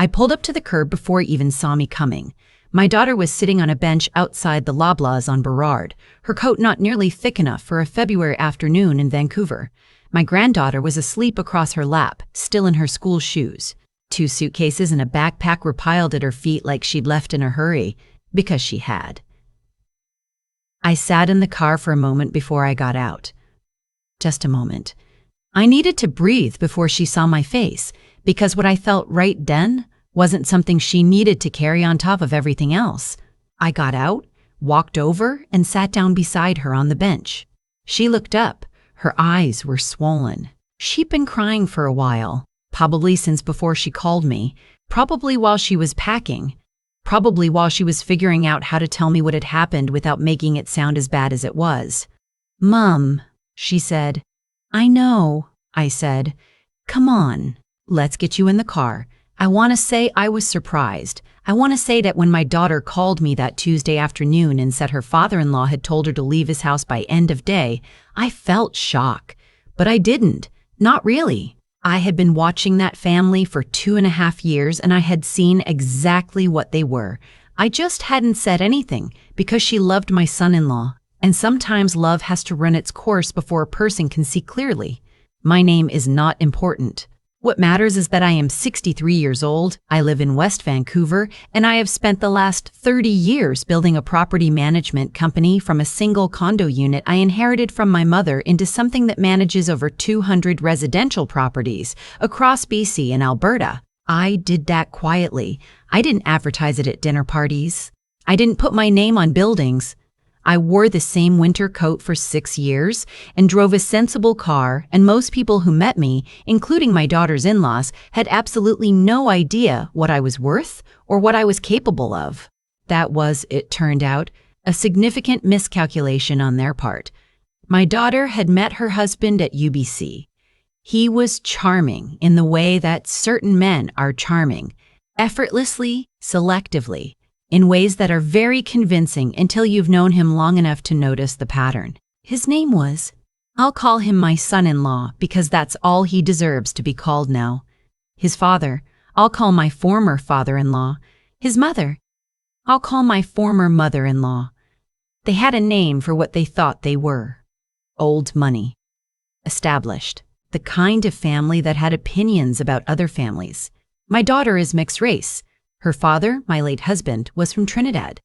I pulled up to the curb before he even saw me coming. My daughter was sitting on a bench outside the Loblaws on Burrard, her coat not nearly thick enough for a February afternoon in Vancouver. My granddaughter was asleep across her lap, still in her school shoes. 2 suitcases and a backpack were piled at her feet like she'd left in a hurry, because she had. I sat in the car for a moment before I got out. Just a moment. I needed to breathe before she saw my face, because what I felt right then wasn't something she needed to carry on top of everything else. I got out, walked over, and sat down beside her on the bench. She looked up. Her eyes were swollen. She'd been crying for a while, probably since before she called me, probably while she was packing, probably while she was figuring out how to tell me what had happened without making it sound as bad as it was. "Mom," she said. "I know," I said. "Come on, let's get you in the car." I want to say I was surprised. I want to say that when my daughter called me that Tuesday afternoon and said her father-in-law had told her to leave his house by end of day, I felt shock. But I didn't. Not really. I had been watching that family for 2.5 years and I had seen exactly what they were. I just hadn't said anything because she loved my son-in-law. And sometimes love has to run its course before a person can see clearly. My name is not important. What matters is that I am 63 years old, I live in West Vancouver, and I have spent the last 30 years building a property management company from a single condo unit I inherited from my mother into something that manages over 200 residential properties across BC and Alberta. I did that quietly. I didn't advertise it at dinner parties. I didn't put my name on buildings. I wore the same winter coat for 6 years and drove a sensible car, and most people who met me, including my daughter's in-laws, had absolutely no idea what I was worth or what I was capable of. That was, it turned out, a significant miscalculation on their part. My daughter had met her husband at UBC. He was charming in the way that certain men are charming, effortlessly, selectively, in ways that are very convincing until you've known him long enough to notice the pattern. His name was, I'll call him my son-in-law because that's all he deserves to be called now. His father, I'll call my former father-in-law. His mother, I'll call my former mother-in-law. They had a name for what they thought they were. Old money. Established. The kind of family that had opinions about other families. My daughter is mixed race. Her father, my late husband, was from Trinidad.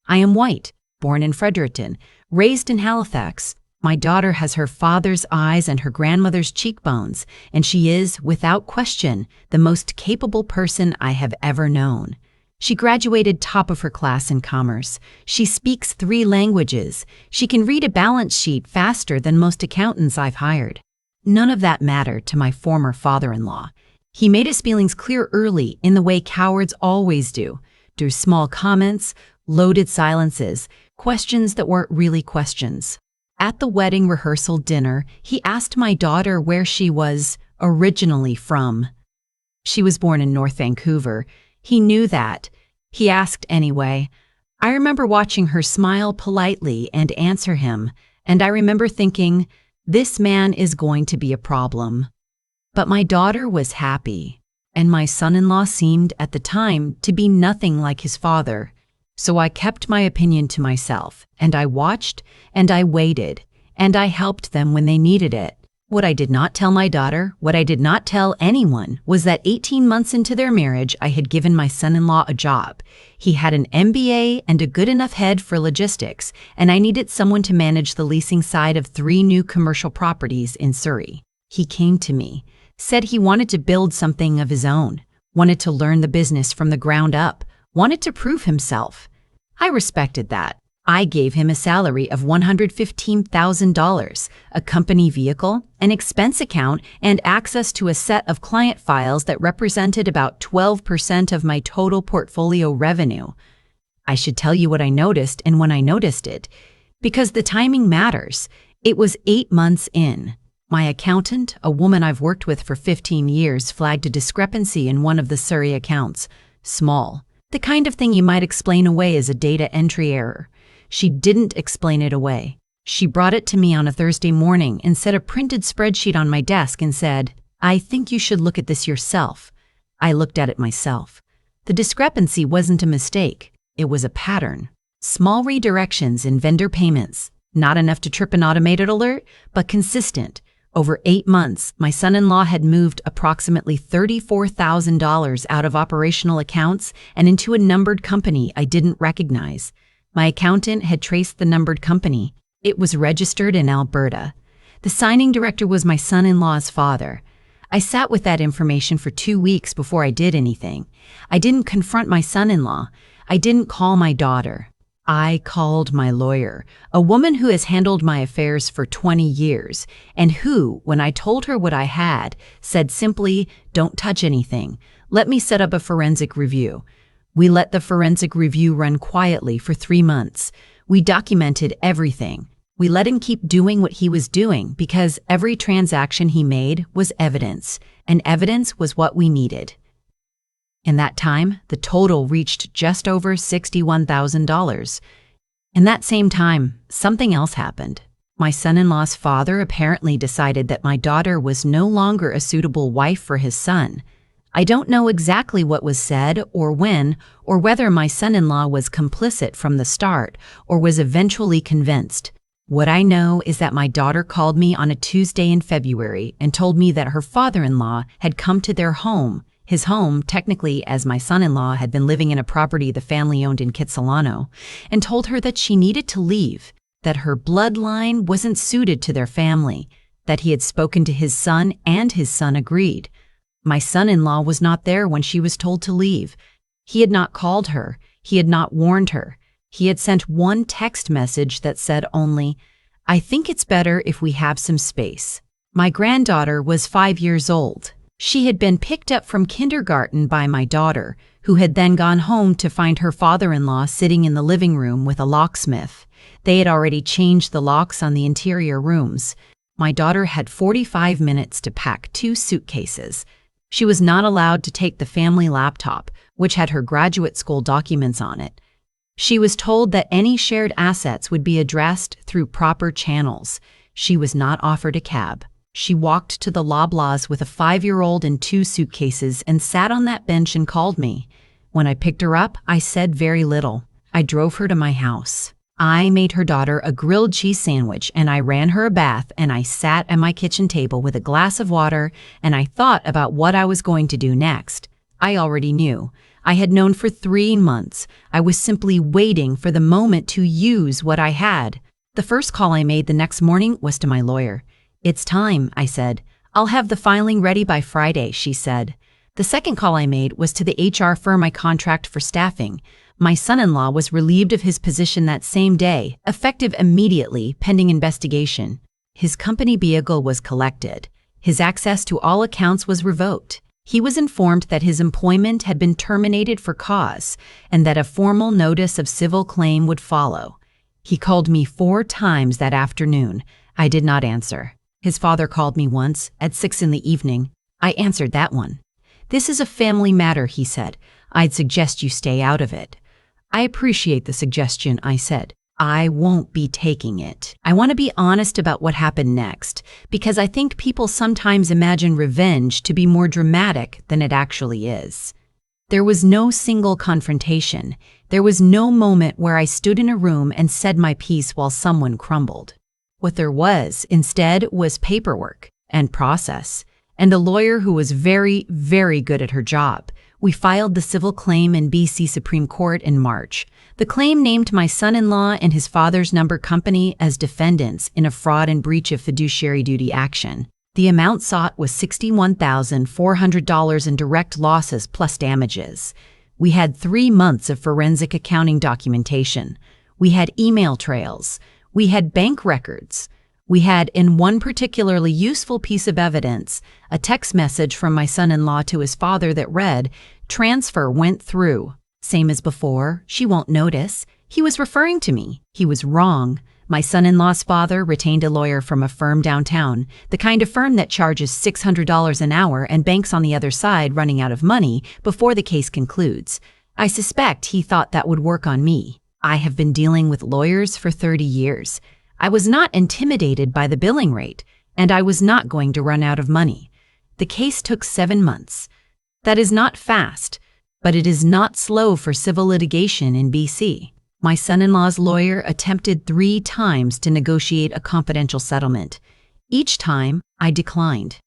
I am white, born in Fredericton, raised in Halifax. My daughter has her father's eyes and her grandmother's cheekbones, and she is, without question, the most capable person I have ever known. She graduated top of her class in commerce. She speaks 3 languages. She can read a balance sheet faster than most accountants I've hired. None of that mattered to my former father-in-law. He made his feelings clear early in the way cowards always do, through small comments, loaded silences, questions that weren't really questions. At the wedding rehearsal dinner, he asked my daughter where she was originally from. She was born in North Vancouver. He knew that. He asked anyway. I remember watching her smile politely and answer him, and I remember thinking, this man is going to be a problem. But my daughter was happy, and my son-in-law seemed at the time to be nothing like his father. So I kept my opinion to myself, and I watched, and I waited, and I helped them when they needed it. What I did not tell my daughter, what I did not tell anyone, was that 18 months into their marriage, I had given my son-in-law a job. He had an MBA and a good enough head for logistics, and I needed someone to manage the leasing side of 3 new commercial properties in Surrey. He came to me, said he wanted to build something of his own, wanted to learn the business from the ground up, wanted to prove himself. I respected that. I gave him a salary of $115,000, a company vehicle, an expense account, and access to a set of client files that represented about 12% of my total portfolio revenue. I should tell you what I noticed and when I noticed it, because the timing matters. It was 8 months in. My accountant, a woman I've worked with for 15 years, flagged a discrepancy in one of the Surrey accounts. Small. The kind of thing you might explain away as a data entry error. She didn't explain it away. She brought it to me on a Thursday morning and set a printed spreadsheet on my desk and said, I think you should look at this yourself. I looked at it myself. The discrepancy wasn't a mistake. It was a pattern. Small redirections in vendor payments, not enough to trip an automated alert, but consistent. Over 8 months, my son-in-law had moved approximately $34,000 out of operational accounts and into a numbered company I didn't recognize. My accountant had traced the numbered company. It was registered in Alberta. The signing director was my son-in-law's father. I sat with that information for 2 weeks before I did anything. I didn't confront my son-in-law. I didn't call my daughter. I called my lawyer, a woman who has handled my affairs for 20 years, and who, when I told her what I had, said simply, "Don't touch anything. Let me set up a forensic review." We let the forensic review run quietly for 3 months. We documented everything. We let him keep doing what he was doing because every transaction he made was evidence, and evidence was what we needed. In that time, the total reached just over $61,000. In that same time, something else happened. My son-in-law's father apparently decided that my daughter was no longer a suitable wife for his son. I don't know exactly what was said or when, or whether my son-in-law was complicit from the start or was eventually convinced. What I know is that my daughter called me on a Tuesday in February and told me that her father-in-law had come to their home. His home, technically, as my son-in-law had been living in a property the family owned in Kitsilano, and told her that she needed to leave, that her bloodline wasn't suited to their family, that he had spoken to his son and his son agreed. My son-in-law was not there when she was told to leave. He had not called her. He had not warned her. He had sent one text message that said only, "I think it's better if we have some space." My granddaughter was 5 years old. She had been picked up from kindergarten by my daughter, who had then gone home to find her father-in-law sitting in the living room with a locksmith. They had already changed the locks on the interior rooms. My daughter had 45 minutes to pack 2 suitcases. She was not allowed to take the family laptop, which had her graduate school documents on it. She was told that any shared assets would be addressed through proper channels. She was not offered a cab. She walked to the Loblaws with a 5-year-old and 2 suitcases and sat on that bench and called me. When I picked her up, I said very little. I drove her to my house. I made her daughter a grilled cheese sandwich and I ran her a bath and I sat at my kitchen table with a glass of water and I thought about what I was going to do next. I already knew. I had known for 3 months. I was simply waiting for the moment to use what I had. The first call I made the next morning was to my lawyer. "It's time," I said. "I'll have the filing ready by Friday," she said. The second call I made was to the HR firm I contract for staffing. My son-in-law was relieved of his position that same day, effective immediately, pending investigation. His company vehicle was collected. His access to all accounts was revoked. He was informed that his employment had been terminated for cause and that a formal notice of civil claim would follow. He called me 4 times that afternoon. I did not answer. His father called me once, at 6 in the evening. I answered that one. "This is a family matter," he said. "I'd suggest you stay out of it." "I appreciate the suggestion," I said. "I won't be taking it. I want to be honest about what happened next, because I think people sometimes imagine revenge to be more dramatic than it actually is." There was no single confrontation. There was no moment where I stood in a room and said my piece while someone crumbled. What there was, instead, was paperwork and process, and a lawyer who was very, very good at her job. We filed the civil claim in BC Supreme Court in March. The claim named my son-in-law and his father's number company as defendants in a fraud and breach of fiduciary duty action. The amount sought was $61,400 in direct losses plus damages. We had 3 months of forensic accounting documentation. We had email trails. We had bank records. We had, in one particularly useful piece of evidence, a text message from my son-in-law to his father that read, "Transfer went through. Same as before. She won't notice. He was referring to me. He was wrong." My son-in-law's father retained a lawyer from a firm downtown, the kind of firm that charges $600 an hour and banks on the other side running out of money before the case concludes. I suspect he thought that would work on me. I have been dealing with lawyers for 30 years. I was not intimidated by the billing rate, and I was not going to run out of money. The case took 7 months. That is not fast. But it is not slow for civil litigation in BC. My son-in-law's lawyer attempted 3 times to negotiate a confidential settlement. Each time, I declined.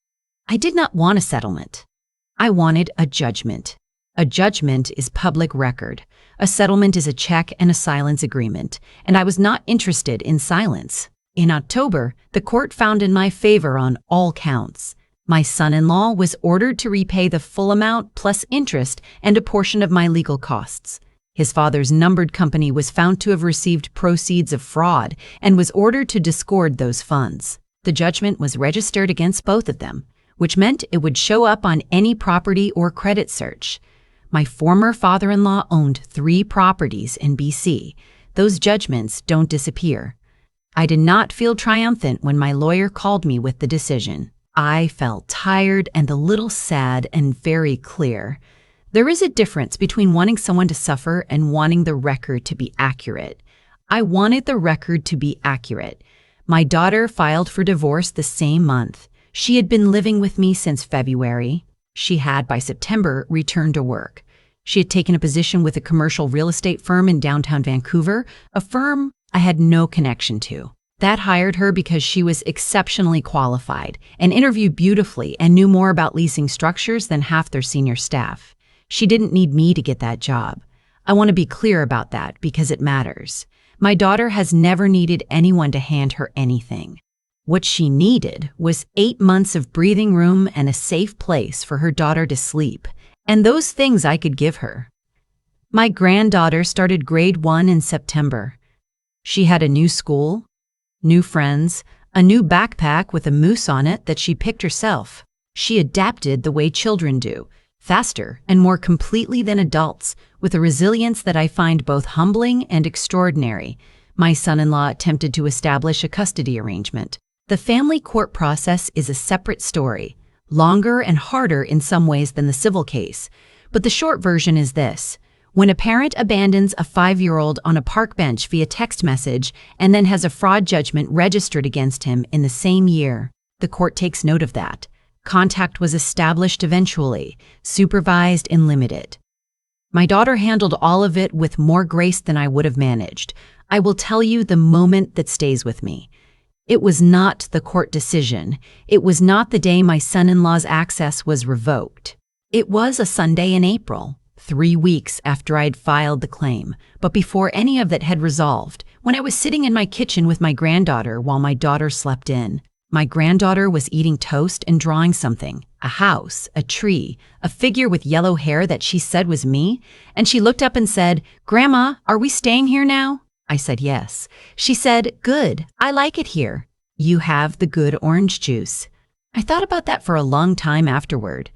I did not want a settlement. I wanted a judgment. A judgment is public record. A settlement is a check and a silence agreement, and I was not interested in silence. In October, the court found in my favor on all counts. My son-in-law was ordered to repay the full amount plus interest and a portion of my legal costs. His father's numbered company was found to have received proceeds of fraud and was ordered to disgorge those funds. The judgment was registered against both of them, which meant it would show up on any property or credit search. My former father-in-law owned 3 properties in BC. Those judgments don't disappear. I did not feel triumphant when my lawyer called me with the decision. I felt tired and a little sad and very clear. There is a difference between wanting someone to suffer and wanting the record to be accurate. I wanted the record to be accurate. My daughter filed for divorce the same month. She had been living with me since February. She had, by September, returned to work. She had taken a position with a commercial real estate firm in downtown Vancouver, a firm I had no connection to. That hired her because she was exceptionally qualified and interviewed beautifully and knew more about leasing structures than half their senior staff. She didn't need me to get that job. I want to be clear about that because it matters. My daughter has never needed anyone to hand her anything. What she needed was 8 months of breathing room and a safe place for her daughter to sleep, and those things I could give her. My granddaughter started grade 1 in September. She had a new school, new friends, a new backpack with a moose on it that she picked herself. She adapted the way children do, faster and more completely than adults, with a resilience that I find both humbling and extraordinary. My son-in-law attempted to establish a custody arrangement. The family court process is a separate story, longer and harder in some ways than the civil case. But the short version is this. When a parent abandons a 5-year-old on a park bench via text message and then has a fraud judgment registered against him in the same year, the court takes note of that. Contact was established eventually, supervised and limited. My daughter handled all of it with more grace than I would have managed. I will tell you the moment that stays with me. It was not the court decision. It was not the day my son-in-law's access was revoked. It was a Sunday in April, 3 weeks after I'd filed the claim, but before any of that had resolved, when I was sitting in my kitchen with my granddaughter while my daughter slept in. My granddaughter was eating toast and drawing something, a house, a tree, a figure with yellow hair that she said was me, and she looked up and said, "Grandma, are we staying here now?" I said yes. She said, "Good, I like it here. You have the good orange juice." I thought about that for a long time afterward,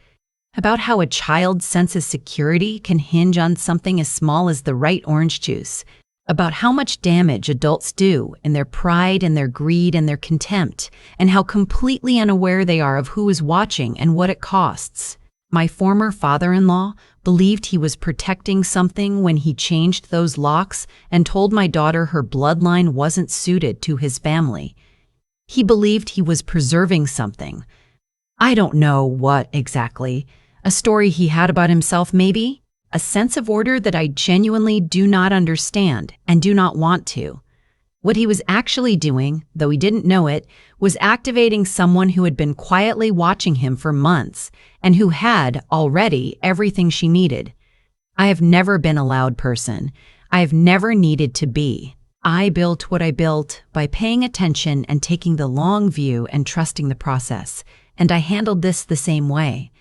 about how a child's sense of security can hinge on something as small as the right orange juice, about how much damage adults do in their pride and their greed and their contempt, and how completely unaware they are of who is watching and what it costs. My former father-in-law believed he was protecting something when he changed those locks and told my daughter her bloodline wasn't suited to his family. He believed he was preserving something. I don't know what exactly. A story he had about himself, maybe? A sense of order that I genuinely do not understand and do not want to. What he was actually doing, though he didn't know it, was activating someone who had been quietly watching him for months and who had already everything she needed. I have never been a loud person. I have never needed to be. I built what I built by paying attention and taking the long view and trusting the process, and I handled this the same way.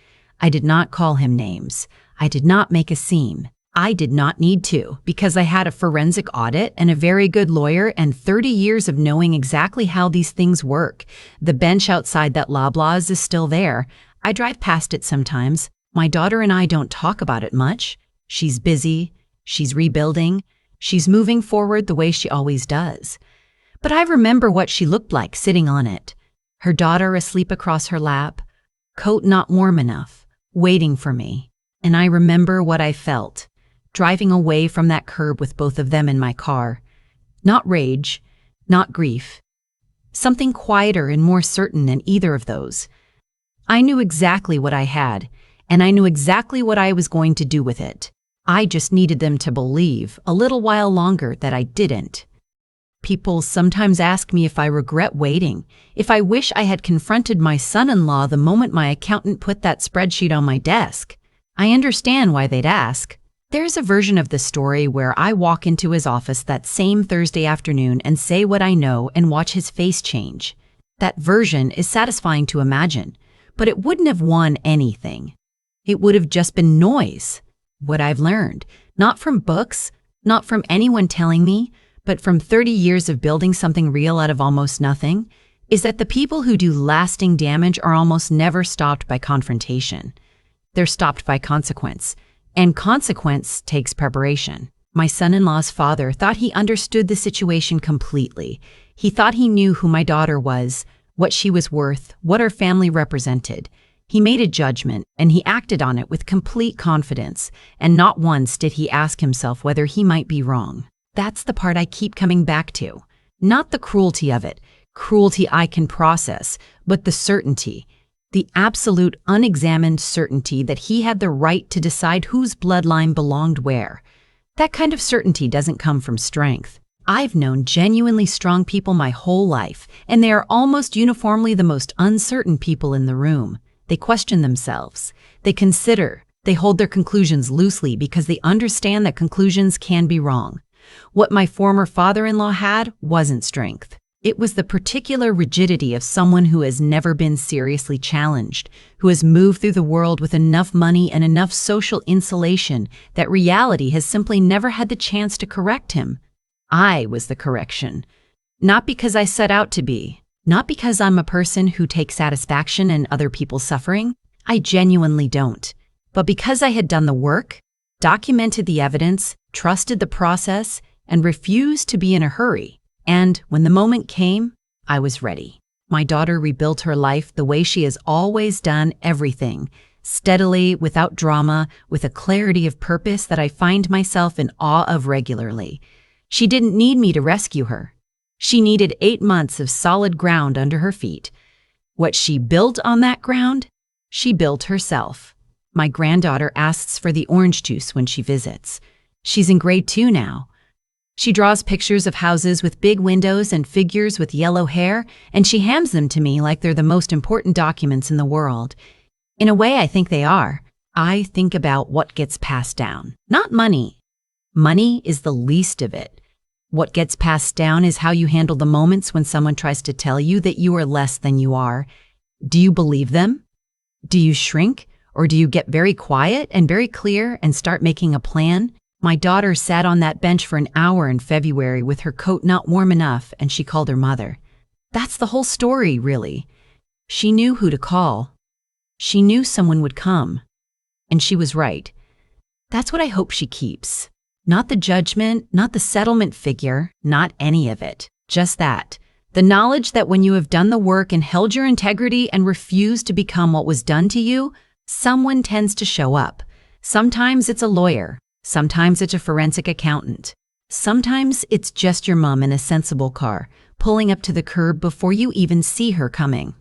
I did not call him names. I did not make a scene. I did not need to, because I had a forensic audit and a very good lawyer and 30 years of knowing exactly how these things work. The bench outside that Loblaws is still there. I drive past it sometimes. My daughter and I don't talk about it much. She's busy. She's rebuilding. She's moving forward the way she always does. But I remember what she looked like sitting on it. Her daughter asleep across her lap, coat not warm enough, waiting for me. And I remember what I felt, driving away from that curb with both of them in my car. Not rage, not grief. Something quieter and more certain than either of those. I knew exactly what I had, and I knew exactly what I was going to do with it. I just needed them to believe a little while longer that I didn't. People sometimes ask me if I regret waiting, if I wish I had confronted my son-in-law the moment my accountant put that spreadsheet on my desk. I understand why they'd ask. There's a version of the story where I walk into his office that same Thursday afternoon and say what I know and watch his face change. That version is satisfying to imagine, but it wouldn't have won anything. It would have just been noise. What I've learned, not from books, not from anyone telling me, but from 30 years of building something real out of almost nothing, is that the people who do lasting damage are almost never stopped by confrontation. They're stopped by consequence, and consequence takes preparation. My son-in-law's father thought he understood the situation completely. He thought he knew who my daughter was, what she was worth, what her family represented. He made a judgment, and he acted on it with complete confidence, and not once did he ask himself whether he might be wrong. That's the part I keep coming back to. Not the cruelty of it, cruelty I can process, but the certainty. The absolute unexamined certainty that he had the right to decide whose bloodline belonged where. That kind of certainty doesn't come from strength. I've known genuinely strong people my whole life, and they are almost uniformly the most uncertain people in the room. They question themselves. They consider. They hold their conclusions loosely because they understand that conclusions can be wrong. What my former father-in-law had wasn't strength. It was the particular rigidity of someone who has never been seriously challenged, who has moved through the world with enough money and enough social insulation that reality has simply never had the chance to correct him. I was the correction. Not because I set out to be. Not because I'm a person who takes satisfaction in other people's suffering. I genuinely don't. But because I had done the work, documented the evidence, trusted the process, and refused to be in a hurry. And when the moment came, I was ready. My daughter rebuilt her life the way she has always done everything, steadily, without drama, with a clarity of purpose that I find myself in awe of regularly. She didn't need me to rescue her. She needed 8 months of solid ground under her feet. What she built on that ground, she built herself. My granddaughter asks for the orange juice when she visits. She's in grade 2 now. She draws pictures of houses with big windows and figures with yellow hair, and she hands them to me like they're the most important documents in the world. In a way, I think they are. I think about what gets passed down, not money. Money is the least of it. What gets passed down is how you handle the moments when someone tries to tell you that you are less than you are. Do you believe them? Do you shrink? Or do you get very quiet and very clear and start making a plan? My daughter sat on that bench for an hour in February with her coat not warm enough, and she called her mother. That's the whole story, really. She knew who to call. She knew someone would come. And she was right. That's what I hope she keeps. Not the judgment, not the settlement figure, not any of it. Just that. The knowledge that when you have done the work and held your integrity and refused to become what was done to you, someone tends to show up. Sometimes it's a lawyer. Sometimes it's a forensic accountant. Sometimes it's just your mom in a sensible car, pulling up to the curb before you even see her coming.